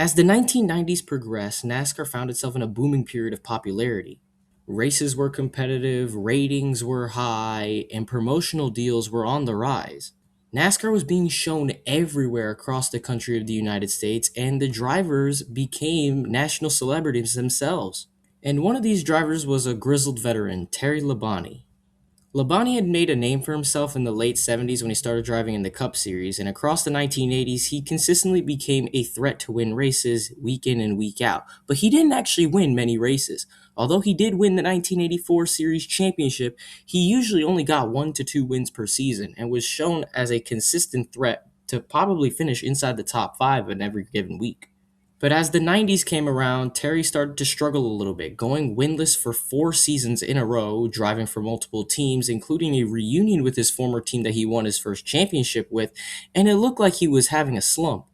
As the 1990s progressed, NASCAR found itself in a booming period of popularity. Races were competitive, ratings were high, and promotional deals were on the rise. NASCAR was being shown everywhere across the country of the United States, and the drivers became national celebrities themselves. And one of these drivers was a grizzled veteran, Terry Labonte. Labonte had made a name for himself in the late 70s when he started driving in the Cup Series, and across the 1980s, he consistently became a threat to win races week in and week out. But he didn't actually win many races. Although he did win the 1984 Series Championship, he usually only got 1 to 2 wins per season and was shown as a consistent threat to probably finish inside the top 5 in every given week. But as the 90s came around, Terry started to struggle a little bit, going winless for 4 seasons in a row, driving for multiple teams, including a reunion with his former team that he won his first championship with, and it looked like he was having a slump.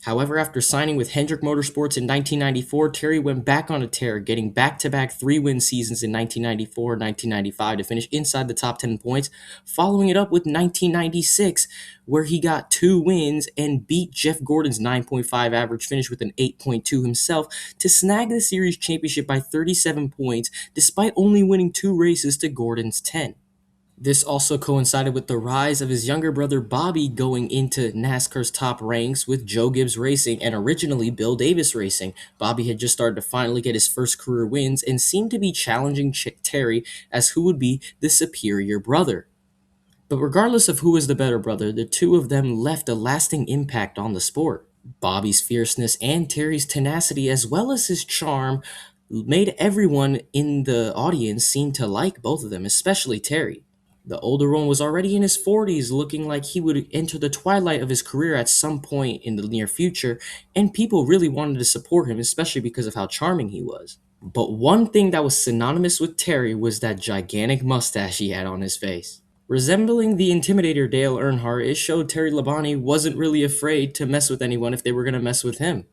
However, after signing with Hendrick Motorsports in 1994, Terry went back on a tear, getting back-to-back 3-win seasons in 1994 and 1995 to finish inside the top 10 points, following it up with 1996, where he got 2 wins and beat Jeff Gordon's 9.5 average finish with an 8.2 himself to snag the series championship by 37 points, despite only winning 2 races to Gordon's 10. This also coincided with the rise of his younger brother Bobby going into NASCAR's top ranks with Joe Gibbs Racing and originally Bill Davis Racing. Bobby had just started to finally get his first career wins and seemed to be challenging Terry as who would be the superior brother. But regardless of who was the better brother, the two of them left a lasting impact on the sport. Bobby's fierceness and Terry's tenacity, as well as his charm, made everyone in the audience seem to like both of them, especially Terry. The older one was already in his 40s, looking like he would enter the twilight of his career at some point in the near future, and people really wanted to support him, especially because of how charming he was. But one thing that was synonymous with Terry was that gigantic mustache he had on his face. Resembling the intimidator Dale Earnhardt, it showed Terry Labonte wasn't really afraid to mess with anyone if they were going to mess with him.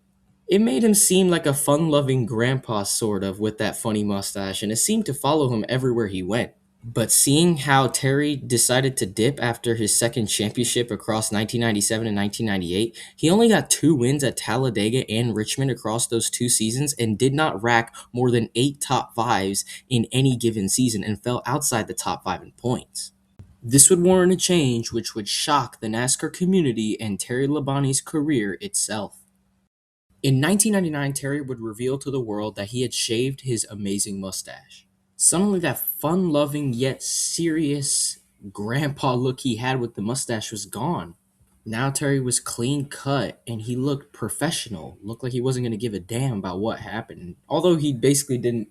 It made him seem like a fun-loving grandpa sort of with that funny mustache, and it seemed to follow him everywhere he went. But seeing how Terry decided to dip after his second championship across 1997 and 1998, he only got 2 wins at Talladega and Richmond across those 2 seasons and did not rack more than 8 top fives in any given season and fell outside the top 5 in points. This would warrant a change which would shock the NASCAR community and Terry Labonte's career itself. In 1999, Terry would reveal to the world that he had shaved his amazing mustache. Suddenly, that fun-loving yet serious grandpa look he had with the mustache was gone. Now Terry was clean cut and he looked professional. Looked like he wasn't going to give a damn about what happened. Although he basically didn't,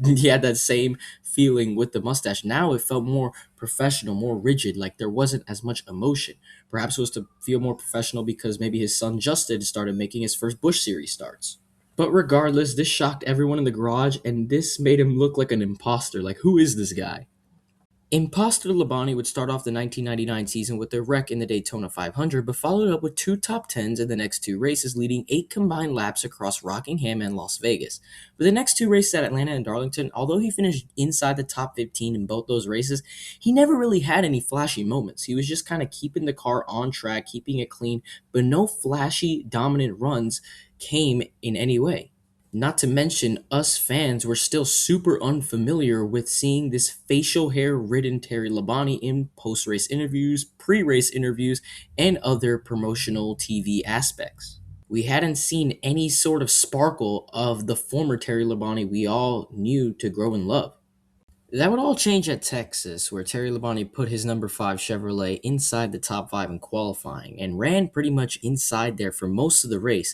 he had that same feeling with the mustache. Now it felt more professional, more rigid, like there wasn't as much emotion. Perhaps it was to feel more professional because maybe his son Justin started making his first Busch Series starts. But regardless, this shocked everyone in the garage and this made him look like an imposter. Like, who is this guy? Imposter Labonte would start off the 1999 season with a wreck in the Daytona 500, but followed up with 2 top 10s in the next 2 races, leading 8 combined laps across Rockingham and Las Vegas. For the next 2 races at Atlanta and Darlington, although he finished inside the top 15 in both those races, he never really had any flashy moments. He was just kind of keeping the car on track, keeping it clean, but no flashy, dominant runs came in any way. Not to mention, us fans were still super unfamiliar with seeing this facial hair ridden Terry Labonte in post race interviews, pre race interviews, and other promotional TV aspects. We hadn't seen any sort of sparkle of the former Terry Labonte we all knew to grow and love. That would all change at Texas, where Terry Labonte put his number 5 Chevrolet inside the top 5 in qualifying and ran pretty much inside there for most of the race,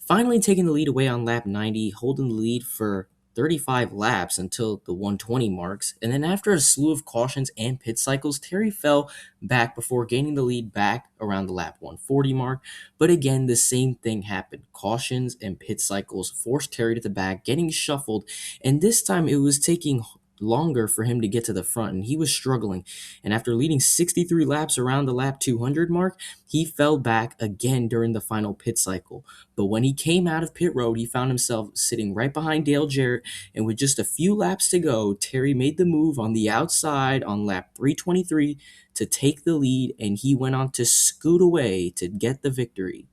finally taking the lead away on lap 90, holding the lead for 35 laps until the 120 marks, and then after a slew of cautions and pit cycles, Terry fell back before gaining the lead back around the lap 140 mark. But again, the same thing happened. Cautions and pit cycles forced Terry to the back, getting shuffled, and this time it was taking longer for him to get to the front, and he was struggling. And after leading 63 laps around the lap 200 mark, he fell back again during the final pit cycle. But when he came out of pit road, he found himself sitting right behind Dale Jarrett, and with just a few laps to go, Terry made the move on the outside on lap 323 to take the lead, and he went on to scoot away to get the victory.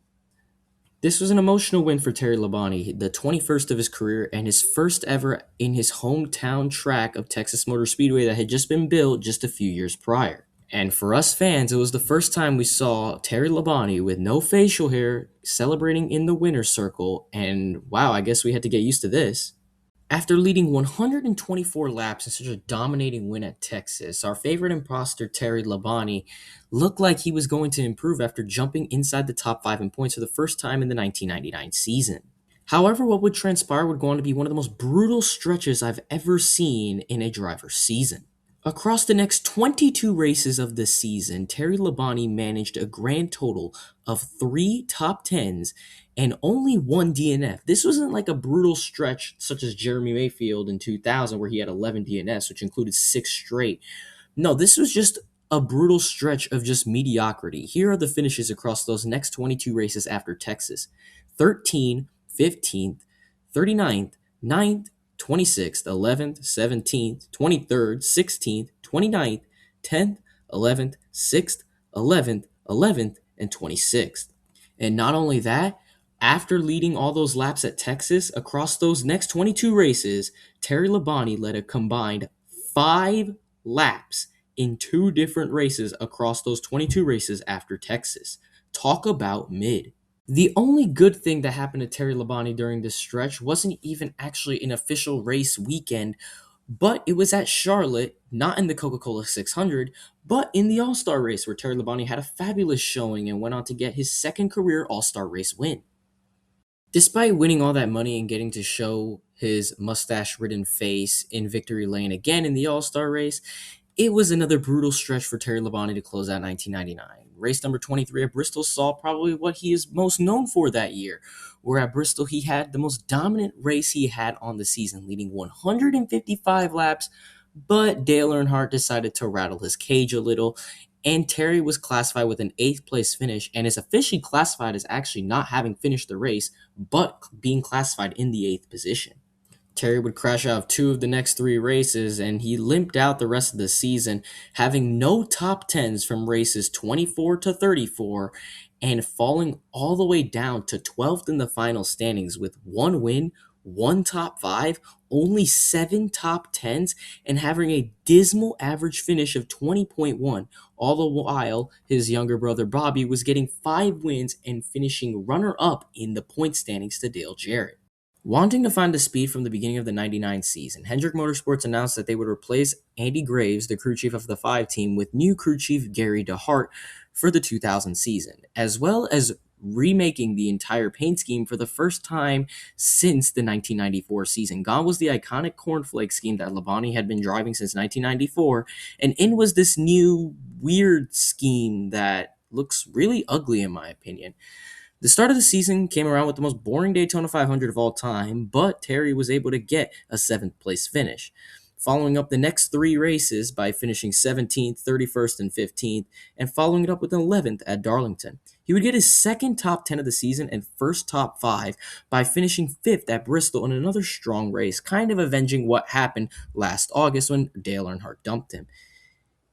This was an emotional win for Terry Labonte, the 21st of his career and his first ever in his hometown track of Texas Motor Speedway that had just been built just a few years prior. And for us fans, it was the first time we saw Terry Labonte with no facial hair celebrating in the winner's circle, and wow, I guess we had to get used to this. After leading 124 laps in such a dominating win at Texas, our favorite imposter Terry Labonte looked like he was going to improve after jumping inside the top 5 in points for the first time in the 1999 season. However, what would transpire would go on to be one of the most brutal stretches I've ever seen in a driver's season. Across the next 22 races of the season, Terry Labonte managed a grand total of 3 top 10s and only 1 DNF. This wasn't like a brutal stretch such as Jeremy Mayfield in 2000 where he had 11 DNFs, which included 6 straight. No, this was just a brutal stretch of just mediocrity. Here are the finishes across those next 22 races after Texas: 13th, 15th, 39th, 9th, 26th, 11th, 17th, 23rd, 16th, 29th, 10th, 11th, 6th, 11th, 11th, and 26th. And not only that, after leading all those laps at Texas, across those next 22 races, Terry Labonte led a combined 5 laps in 2 different races across those 22 races after Texas. Talk about mid. The only good thing that happened to Terry Labonte during this stretch wasn't even actually an official race weekend, but it was at Charlotte, not in the Coca-Cola 600, but in the All-Star race where Terry Labonte had a fabulous showing and went on to get his second career All-Star race win. Despite winning all that money and getting to show his mustache-ridden face in victory lane again in the All-Star race, it was another brutal stretch for Terry Labonte to close out 1999. Race number 23 at Bristol saw probably what he is most known for that year, where at Bristol he had the most dominant race he had on the season, leading 155 laps, but Dale Earnhardt decided to rattle his cage a little, and Terry was classified with an 8th place finish and is officially classified as actually not having finished the race, but being classified in the 8th position. Terry would crash out of 2 of the next 3 races, and he limped out the rest of the season, having no top 10s from races 24 to 34, and falling all the way down to 12th in the final standings with 1 win, 1 top 5, only 7 top 10s, and having a dismal average finish of 20.1, all the while his younger brother Bobby was getting 5 wins and finishing runner-up in the point standings to Dale Jarrett. Wanting to find the speed from the beginning of the 99 season, Hendrick Motorsports announced that they would replace Andy Graves, the crew chief of the 5 team, with new crew chief Gary DeHart for the 2000 season, as well as remaking the entire paint scheme for the first time since the 1994 season. Gone was the iconic Corn Flakes scheme that Labonte had been driving since 1994, and in was this new weird scheme that looks really ugly in my opinion. The start of the season came around with the most boring Daytona 500 of all time, but Terry was able to get a 7th place finish, following up the next 3 races by finishing 17th, 31st, and 15th, and following it up with an 11th at Darlington. He would get his second top 10 of the season and first top 5 by finishing 5th at Bristol in another strong race, kind of avenging what happened last August when Dale Earnhardt dumped him.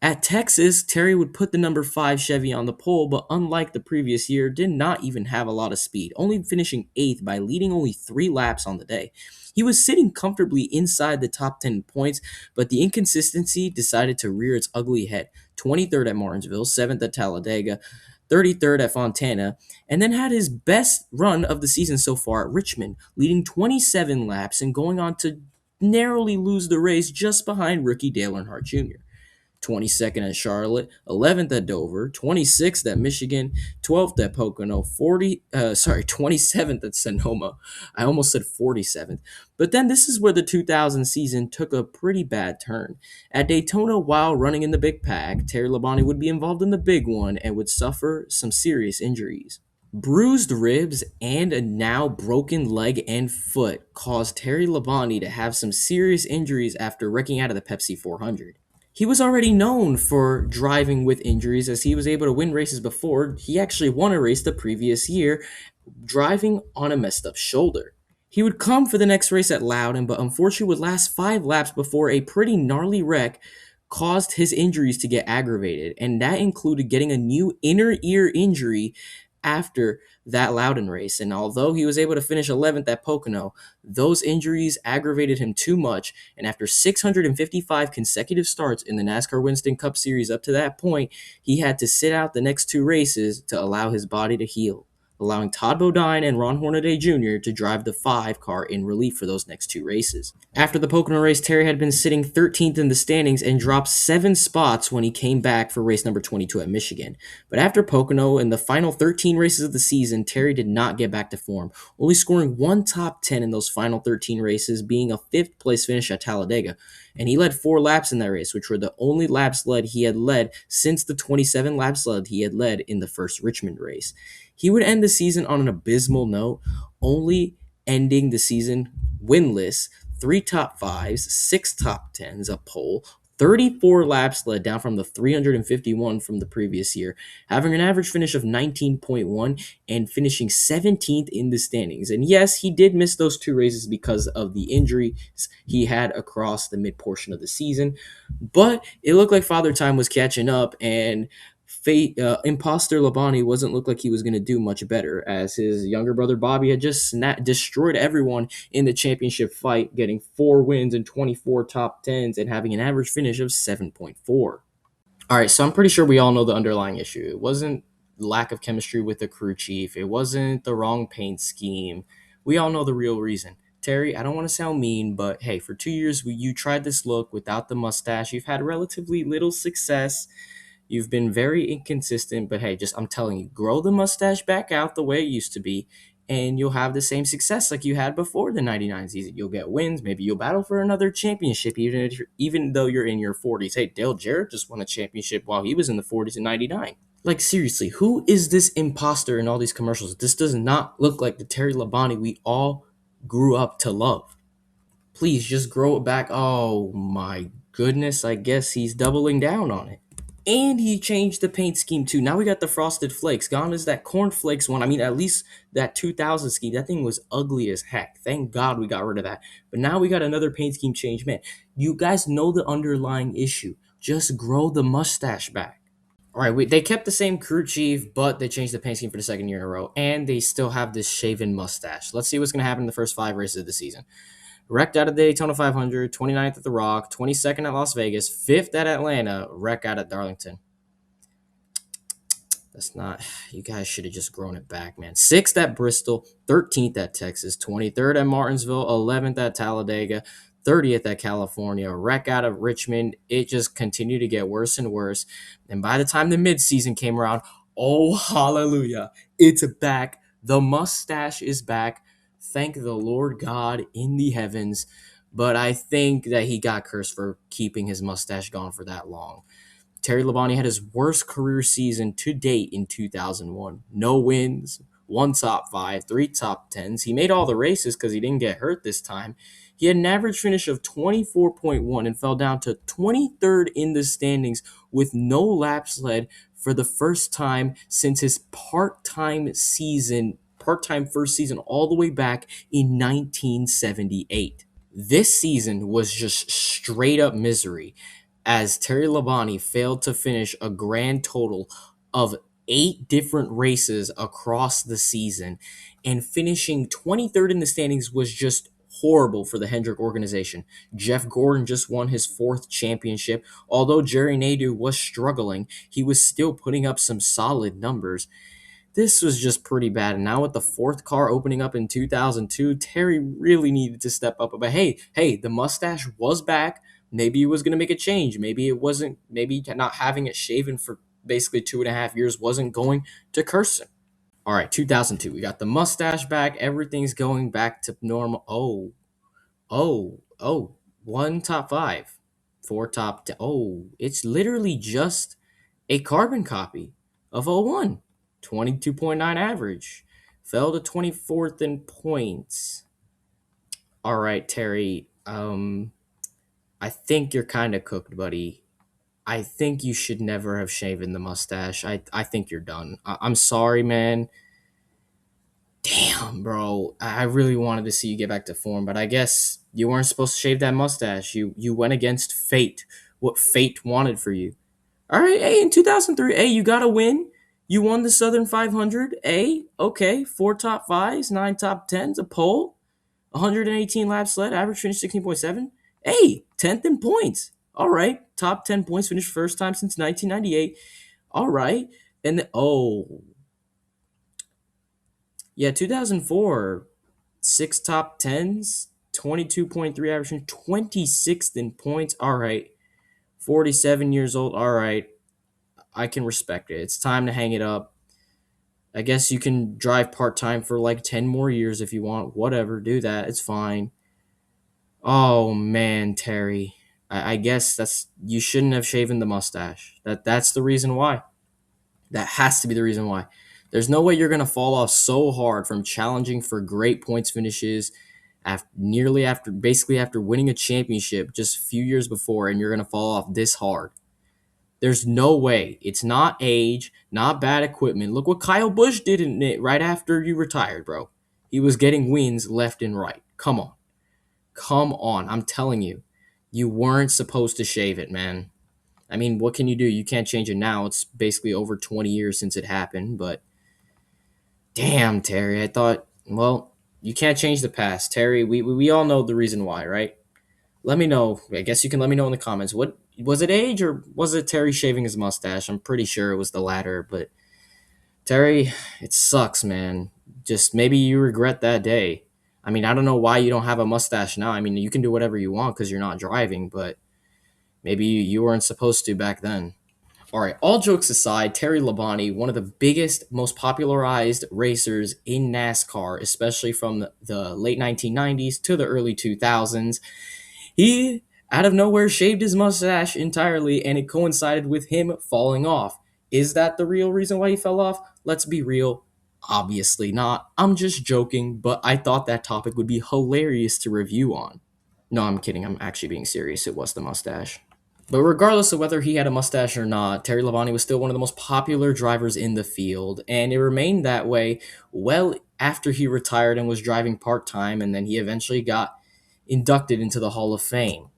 At Texas, Terry would put the number 5 Chevy on the pole, but unlike the previous year, did not even have a lot of speed, only finishing 8th by leading only 3 laps on the day. He was sitting comfortably inside the top 10 points, but the inconsistency decided to rear its ugly head. 23rd at Martinsville, 7th at Talladega, 33rd at Fontana, and then had his best run of the season so far at Richmond, leading 27 laps and going on to narrowly lose the race just behind rookie Dale Earnhardt Jr. 22nd at Charlotte, 11th at Dover, 26th at Michigan, 12th at Pocono, 27th at Sonoma. I almost said 47th. But then this is where the 2000 season took a pretty bad turn. At Daytona, while running in the big pack, Terry Labonte would be involved in the big one and would suffer some serious injuries. Bruised ribs and a now broken leg and foot caused Terry Labonte to have some serious injuries after wrecking out of the Pepsi 400. He was already known for driving with injuries as he was able to win races before. He actually won a race the previous year driving on a messed up shoulder. He would come for the next race at Loudon, but unfortunately would last 5 laps before a pretty gnarly wreck caused his injuries to get aggravated, and that included getting a new inner ear injury after that Loudon race. And although he was able to finish 11th at Pocono, those injuries aggravated him too much. And after 655 consecutive starts in the NASCAR Winston Cup Series up to that point, he had to sit out the next two races to allow his body to heal, allowing Todd Bodine and Ron Hornaday Jr. to drive the 5 car in relief for those next two races. After the Pocono race, Terry had been sitting 13th in the standings and dropped 7 spots when he came back for race number 22 at Michigan. But after Pocono and the final 13 races of the season, Terry did not get back to form, only scoring one top 10 in those final 13 races, being a 5th place finish at Talladega. And he led 4 laps in that race, which were the only laps he had led since the 27 laps he had led in the first Richmond race. He would end the season on an abysmal note, only ending the season winless, 3 top 5s, 6 top 10s, a pole, 34 laps led, down from the 351 from the previous year, having an average finish of 19.1 and finishing 17th in the standings. And yes, he did miss those 2 races because of the injuries he had across the mid portion of the season, but it looked like Father Time was catching up, and imposter Labonte wasn't look like he was going to do much better, as his younger brother Bobby had just destroyed everyone in the championship fight, getting 4 wins and 24 top 10s and having an average finish of 7.4. All right, so I'm pretty sure we all know the underlying issue. It wasn't lack of chemistry with the crew chief. It wasn't the wrong paint scheme. We all know the real reason. Terry, I don't want to sound mean, but hey, for 2 years you tried this look without the mustache. You've had relatively little success. You've been very inconsistent, but hey, just I'm telling you, grow the mustache back out the way it used to be, and you'll have the same success like you had before the '99 season. You'll get wins. Maybe you'll battle for another championship, even though you're in your 40s. Hey, Dale Jarrett just won a championship while he was in the 40s in '99. Like, seriously, who is this imposter in all these commercials? This does not look like the Terry Labonte we all grew up to love. Please just grow it back. Oh my goodness, I guess he's doubling down on it. And he changed the paint scheme too. Now we got the Frosted Flakes. Gone is that Corn Flakes one. I mean, at least that 2000 scheme, that thing was ugly as heck. Thank God we got rid of that. But now we got another paint scheme change. Man, you guys know the underlying issue. Just grow the mustache back. All right, they kept the same crew chief, but they changed the paint scheme for the second year in a row. And they still have this shaven mustache. Let's see what's going to happen in the first 5 races of the season. Wrecked out at the Daytona 500, 29th at the Rock, 22nd at Las Vegas, 5th at Atlanta, wreck out at Darlington. That's not, you guys should have just grown it back, man. 6th at Bristol, 13th at Texas, 23rd at Martinsville, 11th at Talladega, 30th at California, wreck out of Richmond. It just continued to get worse and worse. And by the time the midseason came around, oh, hallelujah, it's back. The mustache is back. Thank the Lord God in the heavens. But I think that he got cursed for keeping his mustache gone for that long. Terry Labonte had his worst career season to date in 2001. No wins, 1 top 5, 3 top 10s. He made all the races because he didn't get hurt this time. He had an average finish of 24.1 and fell down to 23rd in the standings with no laps led for the first time since his part-time first season all the way back in 1978. This season was just straight up misery, as Terry Labonte failed to finish a grand total of 8 different races across the season, and finishing 23rd in the standings was just horrible for the Hendrick organization. Jeff Gordon just won his 4th championship. Although Jerry Nadeau was struggling, he was still putting up some solid numbers. This was just pretty bad. And now with the 4th car opening up in 2002, Terry really needed to step up. But hey, the mustache was back. Maybe he was going to make a change. Maybe it wasn't. Maybe not having it shaven for basically 2.5 years wasn't going to curse him. All right, 2002. We got the mustache back. Everything's going back to normal. Oh. 1 top 5, 4 top 10. Oh, it's literally just a carbon copy of 01. 22.9 average. Fell to 24th in points. All right, Terry. I think you're kind of cooked, buddy. I think you should never have shaven the mustache. I think you're done. I'm sorry, man. Damn, bro. I really wanted to see you get back to form, but I guess you weren't supposed to shave that mustache. You went against fate, what fate wanted for you. All right, hey, in 2003, hey, you got a win. You won the Southern 500. Okay, 4 top 5s, 9 top 10s, a pole, 118 laps led, average finish 16.7. 10th in points. All right, top 10 points, finished first time since 1998. All right, and yeah, 2004, 6 top 10s, 22.3 average finish, 26th in points. All right, 47 years old. All right, I can respect it. It's time to hang it up. I guess you can drive part time for like 10 more years if you want. Whatever, do that. It's fine. Oh man, Terry. I guess that's you shouldn't have shaven the mustache. That's the reason why. That has to be the reason why. There's no way you're gonna fall off so hard from challenging for great points finishes after basically after winning a championship just a few years before, and you're gonna fall off this hard. There's no way. It's not age, not bad equipment. Look what Kyle Busch did in it right after you retired, bro. He was getting wins left and right. Come on. Come on. I'm telling you. You weren't supposed to shave it, man. I mean, what can you do? You can't change it now. It's basically over 20 years since it happened, but damn, Terry. I thought, well, you can't change the past. Terry, we all know the reason why, right? Let me know. I guess you can let me know in the comments. What was it, age or was it Terry shaving his mustache? I'm pretty sure it was the latter, but Terry, it sucks, man. Just maybe you regret that day. I mean, I don't know why you don't have a mustache now. I mean, you can do whatever you want because you're not driving, but maybe you weren't supposed to back then. All right, all jokes aside, Terry Labonte, one of the biggest, most popularized racers in NASCAR, especially from the late 1990s to the early 2000s. He, out of nowhere, shaved his mustache entirely, and it coincided with him falling off. Is that the real reason why he fell off? Let's be real. Obviously not. I'm just joking, but I thought that topic would be hilarious to review on. No, I'm kidding. I'm actually being serious. It was the mustache. But regardless of whether he had a mustache or not, Terry Labonte was still one of the most popular drivers in the field, and it remained that way well after he retired and was driving part time, and then he eventually got inducted into the Hall of Fame.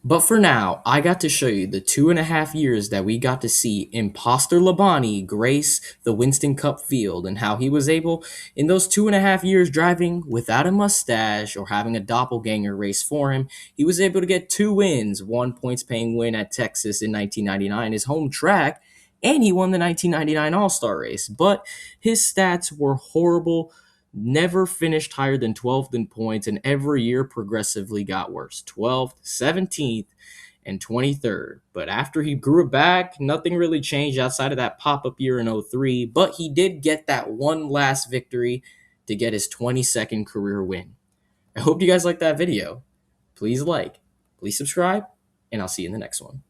But for now, I got to show you the 2.5 years that we got to see Imposter Labonte grace the Winston Cup field and how he was able, in those 2.5 years driving without a mustache or having a doppelganger race for him, he was able to get 2 wins, one points paying win at Texas in 1999, his home track, and he won the 1999 All-Star race. But his stats were horrible, never finished higher than 12th in points, and every year progressively got worse. 12th, 17th, and 23rd. But after he grew it back, nothing really changed outside of that pop-up year in 03, but he did get that one last victory to get his 22nd career win. I hope you guys liked that video. Please like, please subscribe, and I'll see you in the next one.